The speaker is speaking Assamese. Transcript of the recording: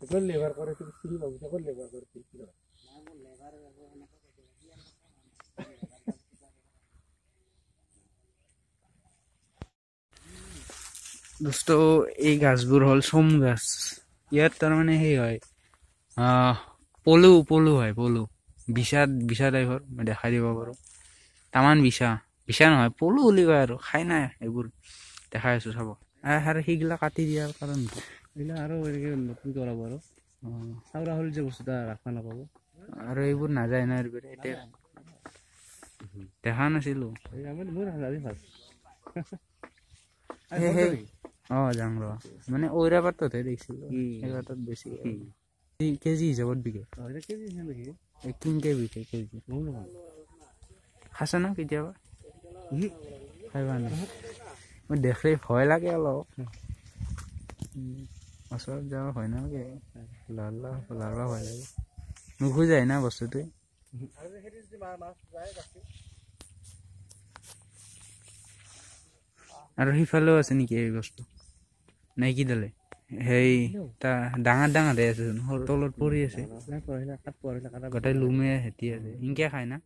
লেবাৰ কৰে তুমি চিনি পাবো তখন লেবাৰ কৰে দোস্ত এই গাছবোৰ হ'ল চোম গাছ ইয়াত তাৰমানে সেই হয় পলু হয় পলু বিছা টাইপৰ মই দেখাই দিব পাৰোঁ তামান বিছা নহয় পলু বুলি কয় আৰু খাই নাই এইবোৰ দেখাই আছোঁ চাব আৰু সেইগিলা কাটি দিয়াৰ কাৰণ এইবিলাক আৰু নতুন কৰাব আৰু চাউৰা হ'ল যে বস্তু এটা ৰাখবা নাপাব আৰু এইবোৰ নাযায় না এতিয়া দেখা নাছিলোঁ যাম ৰ মানে ঔৰা পাততহে দেখিছিলোঁ সেই পাতত বেছি কেজি হিচাপত বিকে কিনকে বিকে কেজি খাইছা না কেতিয়াবা খাই পোৱা নাই মই দেখিলে ভয় লাগে অলপ ওচৰত যাব ভয় নালাগে লাৰবা ভয় লাগে নুখোজাই না বস্তুটোৱে আৰু সিফালেও আছে নেকি এই বস্তু নাই কি দালে সেই ডাঙৰ আছে সৰু তলত পৰি আছে গোটেই লুমে হেতি আছে ইনকে খাই না